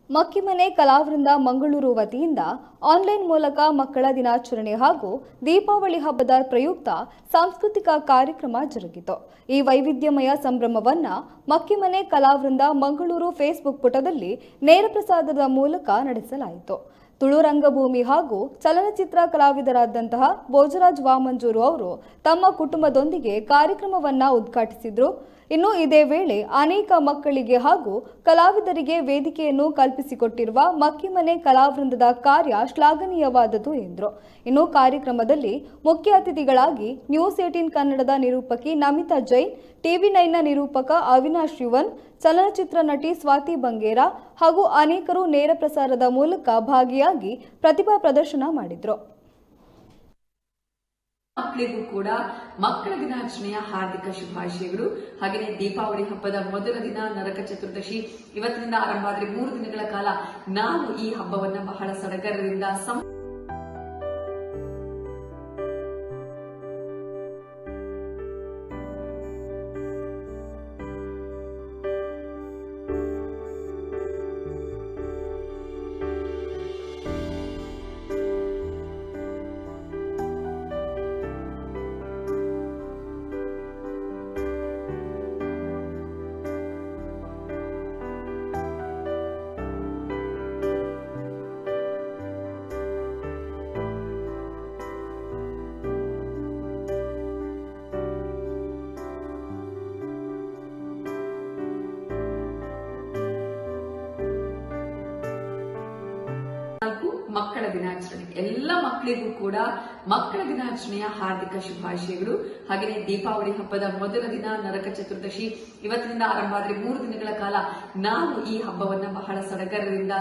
ಮಕ್ಕಿಮನೆ ಕಲಾವೃಂದ ಮಂಗಳೂರು ವತಿಯಿಂದ ಆನ್ಲೈನ್ ಮೂಲಕ ಮಕ್ಕಳ ದಿನಾಚರಣೆ ಹಾಗೂ ದೀಪಾವಳಿ ಹಬ್ಬದ ಪ್ರಯುಕ್ತ ಸಾಂಸ್ಕೃತಿಕ ಕಾರ್ಯಕ್ರಮ ಜರುಗಿತು. ಈ ವೈವಿಧ್ಯಮಯ ಸಂಭ್ರಮವನ್ನ ಮಕ್ಕಿಮನೆ ಕಲಾವೃಂದ ಮಂಗಳೂರು ಫೇಸ್ಬುಕ್ ಪುಟದಲ್ಲಿ ನೇರ ಪ್ರಸಾರದ ಮೂಲಕ ನಡೆಸಲಾಯಿತು. ತುಳು ರಂಗಭೂಮಿ ಹಾಗೂ ಚಲನಚಿತ್ರ ಕಲಾವಿದರಾದಂತಹ ಭೋಜರಾಜ್ ವಾಮಂಜೂರು ಅವರು ತಮ್ಮ ಕುಟುಂಬದೊಂದಿಗೆ ಕಾರ್ಯಕ್ರಮವನ್ನ ಉದ್ಘಾಟಿಸಿದ್ರು. ಇನ್ನು ಇದೇ ವೇಳೆ ಅನೇಕ ಮಕ್ಕಳಿಗೆ ಹಾಗೂ ಕಲಾವಿದರಿಗೆ ವೇದಿಕೆಯನ್ನು ಕಲ್ಪಿಸಿಕೊಟ್ಟಿರುವ ಮಕ್ಕಿಮನೆ ಕಲಾವೃಂದದ ಕಾರ್ಯ ಶ್ಲಾಘನೀಯವಾದದ್ದು ಎಂದರು. ಇನ್ನು ಕಾರ್ಯಕ್ರಮದಲ್ಲಿ ಮುಖ್ಯ ಅತಿಥಿಗಳಾಗಿ ನ್ಯೂಸ್ 18 ಕನ್ನಡದ ನಿರೂಪಕಿ ನಮಿತಾ ಜೈನ್, TV9ನ ನಿರೂಪಕ ಅವಿನಾಶ್ ಯುವನ್, ಚಲನಚಿತ್ರ ನಟಿ ಸ್ವಾತಿ ಬಂಗೇರ ಹಾಗೂ ಅನೇಕರು ನೇರ ಪ್ರಸಾರದ ಮೂಲಕ ಭಾಗಿಯಾಗಿ ಪ್ರತಿಭಾ ಪ್ರದರ್ಶನ ಮಾಡಿದರು. ಮಕ್ಕಳಿಗೂ ಕೂಡ ಮಕ್ಕಳ ದಿನಾಚರಣೆಯ ಹಾರ್ದಿಕ ಶುಭಾಶಯಗಳು. ಹಾಗೆಯೇ ದೀಪಾವಳಿ ಹಬ್ಬದ ಮೊದಲ ದಿನ ನರಕ ಚತುರ್ದಶಿ ಇವತ್ತಿನಿಂದ ಆರಂಭ ಆದರೆ 3 ದಿನಗಳ ಕಾಲ ನಾವು ಈ ಹಬ್ಬವನ್ನ ಬಹಳ ಸಡಗರದಿಂದ ಮಕ್ಕಳ ದಿನಾಚರಣೆ ಎಲ್ಲ ಮಕ್ಕಳಿಗೂ ಕೂಡ ಮಕ್ಕಳ ದಿನಾಚರಣೆಯ ಹಾರ್ದಿಕ ಶುಭಾಶಯಗಳು. ಹಾಗೆಯೇ ದೀಪಾವಳಿ ಹಬ್ಬದ ಮೊದಲ ದಿನ ನರಕ ಚತುರ್ದಶಿ ಇವತ್ತಿನಿಂದ ಆರಂಭ ಆದರೆ 3 ದಿನಗಳ ಕಾಲ ನಾವು ಈ ಹಬ್ಬವನ್ನ ಬಹಳ ಸಡಗರದಿಂದ